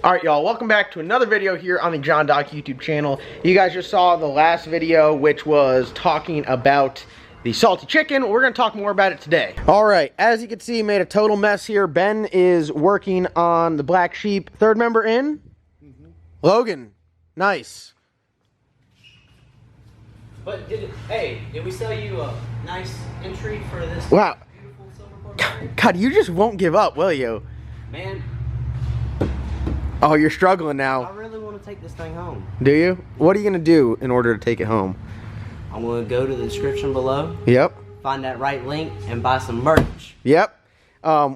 Alright y'all, welcome back to another video here on the John Doc YouTube channel. You guys just saw the last video, which was talking about the salty chicken. We're going to talk more about it today. Alright, as you can see, made a total mess here. Ben is working on the black sheep. Third member in? Logan. Nice. But did we sell you a nice entry for this Wow. beautiful silver button? God, you just won't give up, will you? Man, Oh, you're struggling I now. really want to take this thing home. Do you? What are you going to do in order to take it home? I'm going to go to the description below, Yep. find that right link, and buy some merch. Yep.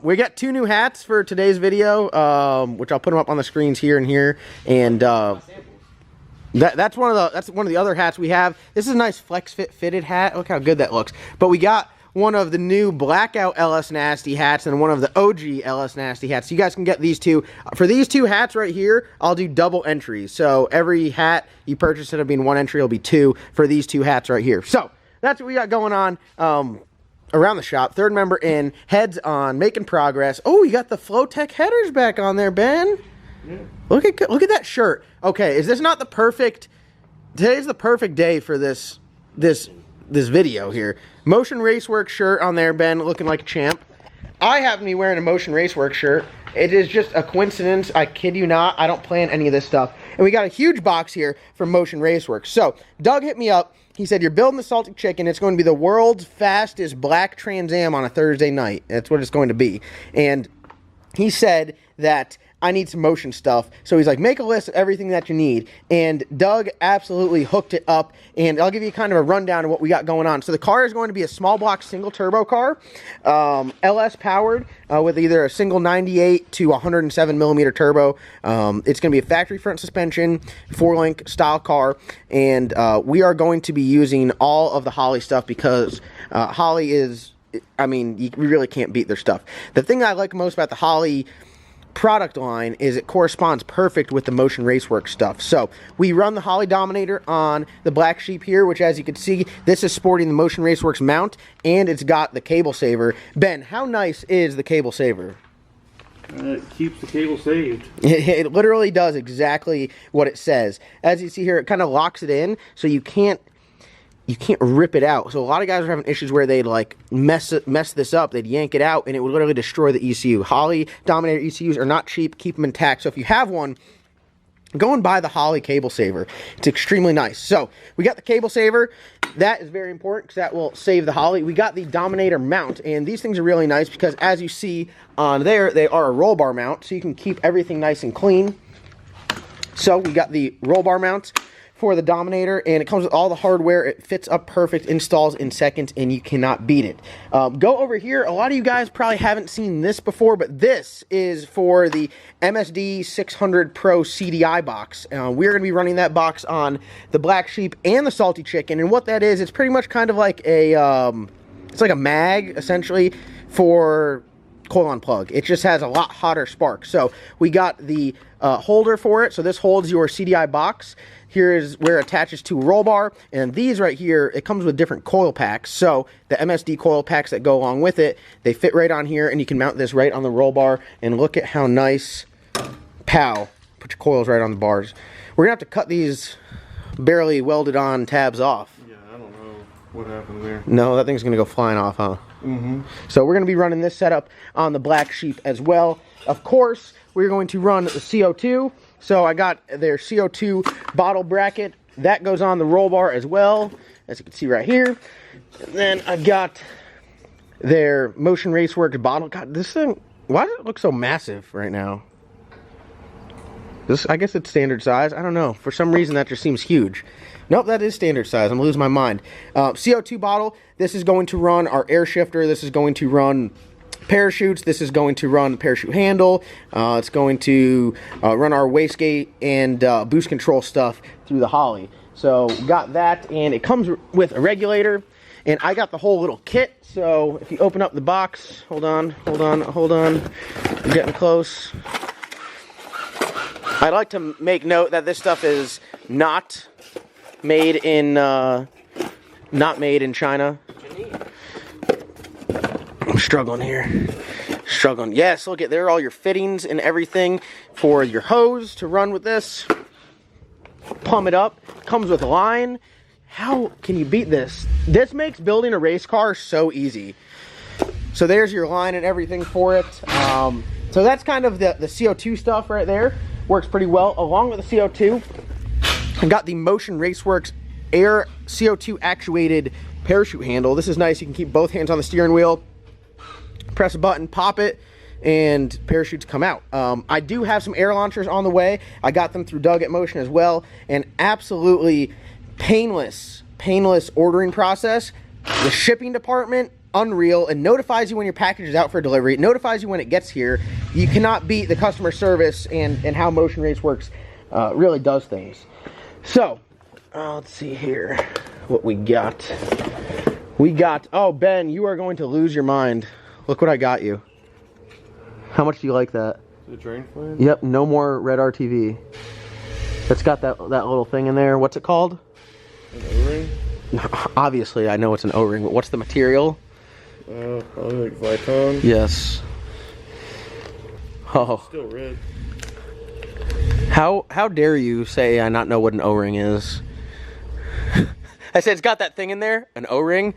We got 2 new hats for today's video, which I'll put them up on the screens here and here. And that's one of the other hats we have. This is a nice flex fit fitted hat. Look how good that looks. But we got one of the new blackout LS Nasty hats and one of the OG LS Nasty hats. So you guys can get these two. For these 2 hats right here, I'll do double entries. So every hat you purchase, instead of being 1 entry, it'll be 2 for these 2 hats right here. So that's what we got going on around the shop. Third member in, heads on, making progress. Oh, you got the Flowtech headers back on there, Ben. Yeah. Look at that shirt. Okay, is this not the perfect? Today's the perfect day for this video here. Motion Raceworks shirt on there, Ben, looking like a champ. I happen to be wearing a Motion Raceworks shirt. It is just a coincidence. I kid you not. I don't plan any of this stuff. And we got a huge box here from Motion Raceworks. So Doug hit me up. He said, you're building the salted chicken. It's going to be the world's fastest black Trans Am on a Thursday night. That's what it's going to be. And he said that I need some motion stuff. So he's like, make a list of everything that you need. And Doug absolutely hooked it up. And I'll give you kind of a rundown of what we got going on. So the car is going to be a small block single turbo car, LS powered, with either a single 98 to 107 millimeter turbo. It's going to be a factory front suspension, 4-link style car. And we are going to be using all of the Holley stuff because Holley is, I mean, we really can't beat their stuff. The thing I like most about the Holley product line is it corresponds perfect with the Motion Raceworks stuff. So we run the Holley Dominator on the black sheep here, which, as you can see, this is sporting the Motion Raceworks mount, and it's got the cable saver. Ben, how nice is the cable saver? It keeps the cable saved. It literally does exactly what it says. As you see here, it kind of locks it in, so you can't rip it out. So a lot of guys are having issues where they'd like mess this up. They'd yank it out and it would literally destroy the ECU. Holley Dominator ECUs are not cheap. Keep them intact. So if you have one, go and buy the Holley cable saver. It's extremely nice. So we got the cable saver. That is very important because that will save the Holley. We got the Dominator mount, and these things are really nice because, as you see on there, they are a roll bar mount, so you can keep everything nice and clean. So we got the roll bar mount for the Dominator, and it comes with all the hardware. It fits up perfect, installs in seconds, and you cannot beat it. Go over here. A lot of you guys probably haven't seen this before, but this is for the MSD 600 Pro CDI box. We're going to be running that box on the black sheep and the salty chicken, and what that is, it's pretty much kind of like a it's like a mag essentially for coil-on plug. It just has a lot hotter spark. So we got the holder for it. So this holds your CDI box. Here is where it attaches to a roll bar, and these right here, it comes with different coil packs. So the MSD coil packs that go along with it, they fit right on here, and you can mount this right on the roll bar, and look at how nice. Pow. Put your coils right on the bars. We're gonna have to cut these barely welded on tabs off. Yeah, I don't know what happened there. No, that thing's gonna go flying off, huh? Mm-hmm. So we're gonna be running this setup on the black sheep as well. Of course, we're going to run the CO2. So I got their CO2 bottle bracket. That goes on the roll bar as well, as you can see right here. And then I got their Motion Raceworks bottle. God, this thing, why does it look so massive right now? I guess it's standard size. I don't know. For some reason, that just seems huge. Nope, that is standard size. I'm losing my mind. CO2 bottle. This is going to run our air shifter. This is going to run parachutes. This is going to run the parachute handle. It's going to run our wastegate and boost control stuff through the Holley. So got that, and it comes with a regulator, and I got the whole little kit. So if you open up the box, hold on, I'm getting close. I'd like to make note that this stuff is not made in China. I'm struggling here. Struggling. Yes, look at there are all your fittings and everything for your hose to run with this. Plumb it up. Comes with a line. How can you beat this? This makes building a race car so easy. So there's your line and everything for it. So that's kind of the CO2 stuff right there. Works pretty well. Along with the CO2, I got the Motion Raceworks Air CO2 actuated parachute handle. This is nice. You can keep both hands on the steering wheel. Press a button, pop it, and parachutes come out. I do have some air launchers on the way. I got them through Doug at Motion as well, and absolutely painless ordering process. The shipping department, unreal, and notifies you when your package is out for delivery. It notifies you when it gets here. You cannot beat the customer service and how Motion Raceworks really does things. So, let's see here what we got. We got, oh, Ben, you are going to lose your mind. Look what I got you. How much do you like that? The drain fan? Yep, no more red RTV. It's got that little thing in there. What's it called? An O-ring? Obviously, I know it's an O-ring, but what's the material? Probably like Viton. Yes. Oh. Still red. How dare you say I not know what an O-ring is? I said it's got that thing in there, an O-ring.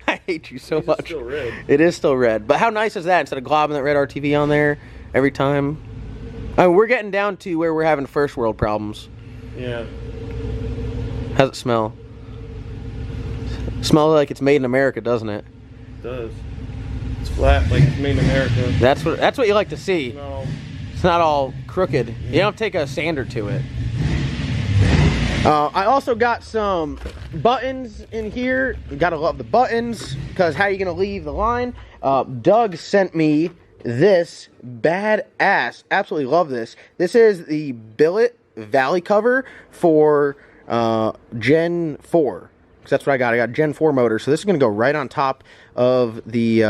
I hate you so much. It's still red. It is still red. But how nice is that? Instead of globbing that red RTV on there every time. I mean, we're getting down to where we're having first world problems. Yeah. How's it smell? Smells like it's made in America, doesn't it? It does. It's flat like it's made in America. That's what you like to see. No. It's not all crooked. You don't take a sander to it. I also got some buttons in here. You gotta love the buttons, because how are you gonna leave the line? Doug sent me this badass. Absolutely love this. This is the Billet Valley cover for Gen 4. Because that's what I got. I got Gen 4 motor. So this is gonna go right on top of the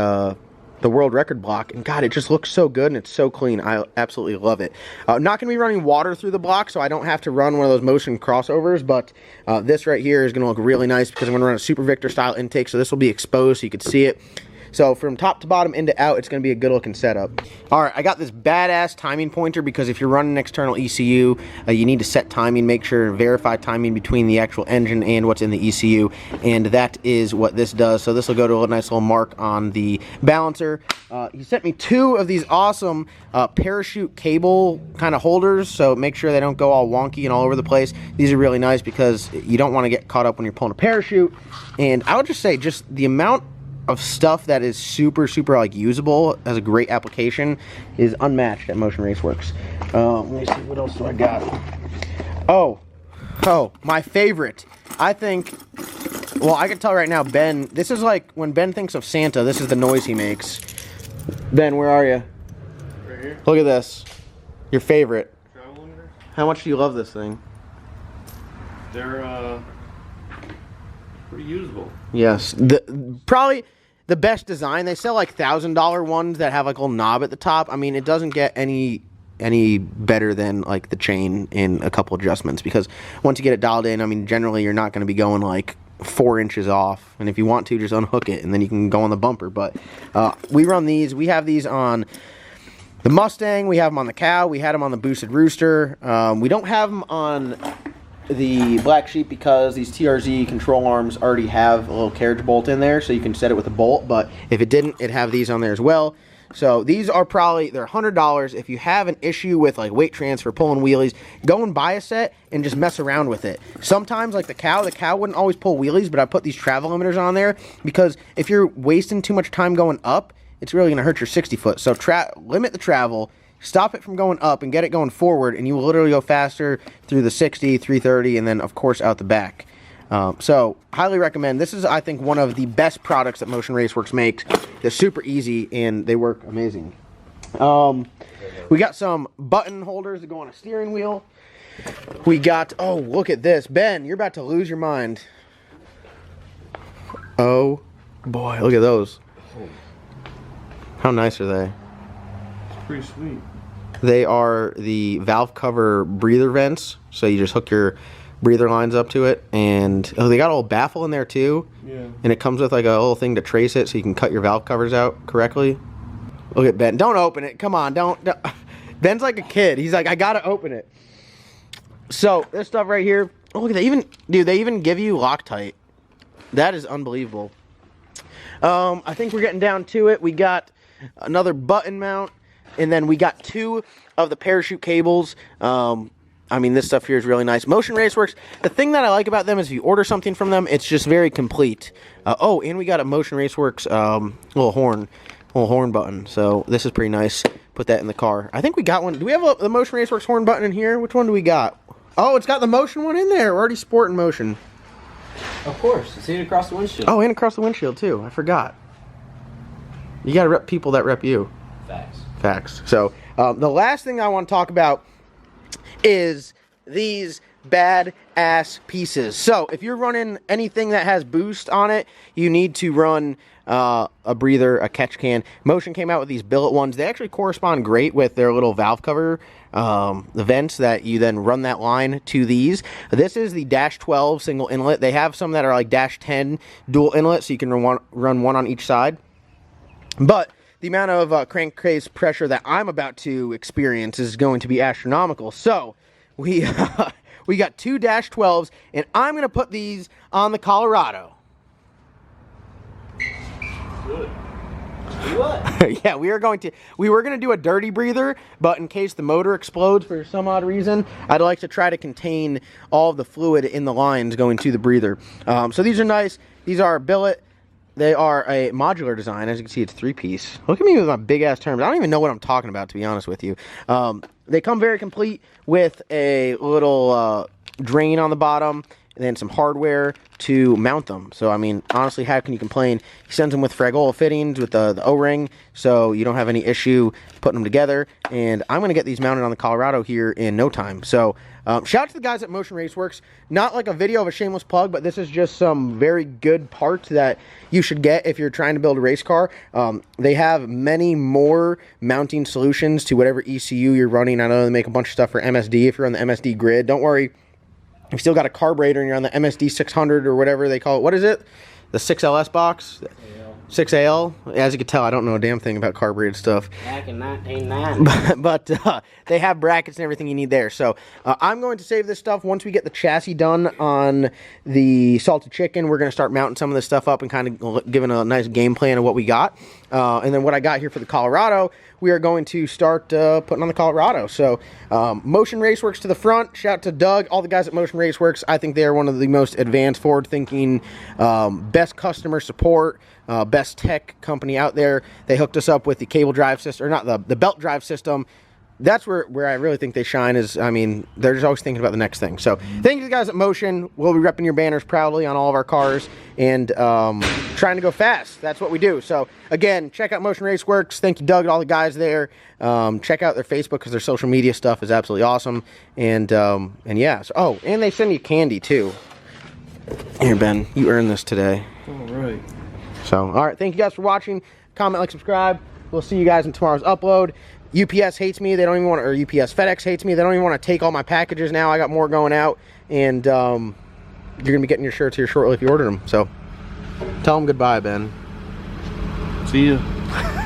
world record block, and God, it just looks so good and it's so clean. I absolutely love it. I'm not going to be running water through the block, so I don't have to run one of those Motion crossovers, but this right here is going to look really nice because I'm going to run a Super Victor style intake, so this will be exposed so you can see it. So from top to bottom, in to out, it's going to be a good looking setup. All right, I got this badass timing pointer because if you're running an external ECU, you need to set timing, make sure and verify timing between the actual engine and what's in the ECU, and that is what this does. So this will go to a nice little mark on the balancer. He sent me 2 of these awesome parachute cable kind of holders, so make sure they don't go all wonky and all over the place. These are really nice because you don't want to get caught up when you're pulling a parachute. And I would just say, just the amount of stuff that is super like usable, has a great application, is unmatched at Motion Raceworks. Let me see, what else do I got? Oh, my favorite. I think, well, I can tell right now, Ben, this is like when Ben thinks of Santa, this is the noise he makes. Ben, where are you? Right here. Look at this. Your favorite. Travel limiter? How much do you love this thing? They're pretty usable. Yes, probably the best design. They sell like $1,000 ones that have like a little knob at the top. I mean, it doesn't get any better than like the chain in a couple adjustments, because once you get it dialed in, I mean, generally you're not going to be going like 4 inches off, and if you want to, just unhook it and then you can go on the bumper. But we run these. We have these on the Mustang, we have them on the Cow, we had them on the Boosted Rooster. We don't have them on the Black Sheep because these TRZ control arms already have a little carriage bolt in there, so you can set it with a bolt, but if it didn't, it'd have these on there as well. So these are probably, they're $100. If you have an issue with like weight transfer, pulling wheelies, go and buy a set and just mess around with it. Sometimes like the Cow wouldn't always pull wheelies, but I put these travel limiters on there because if you're wasting too much time going up, it's really going to hurt your 60 foot. So limit the travel, stop it from going up and get it going forward, and you will literally go faster through the 60, 330, and then of course out the back. So highly recommend. This is, I think, one of the best products that Motion Raceworks makes. They're super easy and they work amazing. We got some button holders that go on a steering wheel. We got, oh, look at this. Ben, you're about to lose your mind. Oh boy, look at those. How nice are they? It's pretty sweet. They are the valve cover breather vents, so you just hook your breather lines up to it, and oh, they got a little baffle in there too. Yeah. And it comes with like a little thing to trace it, so you can cut your valve covers out correctly. Look at Ben. Don't open it. Come on. Don't. Ben's like a kid. He's like, I gotta open it. So this stuff right here. Oh, look at that. They even give you Loctite. That is unbelievable. I think we're getting down to it. We got another button mount, and then we got 2 of the parachute cables. I mean, this stuff here is really nice. Motion Raceworks, the thing that I like about them is if you order something from them, it's just very complete. Oh, and we got a Motion Raceworks little horn button. So this is pretty nice. Put that in the car. I think we got one. Do we have the Motion Raceworks horn button in here? Which one do we got? Oh, it's got the Motion one in there. We're already sporting Motion. Of course. See it across the windshield. Oh, and across the windshield, too. I forgot. You got to rep people that rep you. Facts. So, the last thing I want to talk about is these badass pieces. So, if you're running anything that has boost on it, you need to run a breather, a catch can. Motion came out with these billet ones. They actually correspond great with their little valve cover, the vents that you then run that line to these. This is the -12 single inlet. They have some that are like -10 dual inlet, so you can run one on each side. But the amount of crankcase pressure that I'm about to experience is going to be astronomical. So we we got 2 -12s, and I'm going to put these on the Colorado. Good. Do what? Yeah, we were going to do a dirty breather, but in case the motor explodes for some odd reason, I'd like to try to contain all of the fluid in the lines going to the breather. So these are nice. These are Billet. They are a modular design. As you can see, it's 3-piece. Look at me with my big-ass terms. I don't even know what I'm talking about, to be honest with you. They come very complete with a little drain on the bottom, and then some hardware to mount them. So, I mean, honestly, how can you complain? He sends them with Fragola fittings with the O-ring, so you don't have any issue putting them together. And I'm going to get these mounted on the Colorado here in no time. So, shout out to the guys at Motion Raceworks. Not like a video of a shameless plug, but this is just some very good parts that you should get if you're trying to build a race car. They have many more mounting solutions to whatever ECU you're running. I know they make a bunch of stuff for MSD if you're on the MSD grid. Don't worry. You've still got a carburetor and you're on the MSD 600 or whatever they call it. What is it? The 6LS box? 6AL. As you can tell, I don't know a damn thing about carbureted stuff. Back in 1990. But they have brackets and everything you need there. So I'm going to save this stuff. Once we get the chassis done on the salted chicken, we're going to start mounting some of this stuff up and kind of giving a nice game plan of what we got. And then what I got here for the Colorado, we are going to start putting on the Colorado. So Motion Raceworks to the front. Shout out to Doug, all the guys at Motion Raceworks. I think they are one of the most advanced, forward-thinking, best customer support, best tech company out there. They hooked us up with the cable drive system, or not the belt drive system. That's where I really think they shine is, I mean, they're just always thinking about the next thing. So thank you guys at Motion. We'll be repping your banners proudly on all of our cars and trying to go fast. That's what we do. So again, check out Motion Raceworks. Thank you, Doug, and all the guys there. Check out their Facebook because their social media stuff is absolutely awesome. And yeah. So, oh, and they send you candy too. Here, Ben, you earned this today. All right. So, all right. Thank you guys for watching. Comment, like, subscribe. We'll see you guys in tomorrow's upload. UPS hates me. They don't even want to, or UPS FedEx hates me. They don't even want to take all my packages now. I got more going out, and you're going to be getting your shirts here shortly if you order them. So tell them goodbye, Ben. See ya.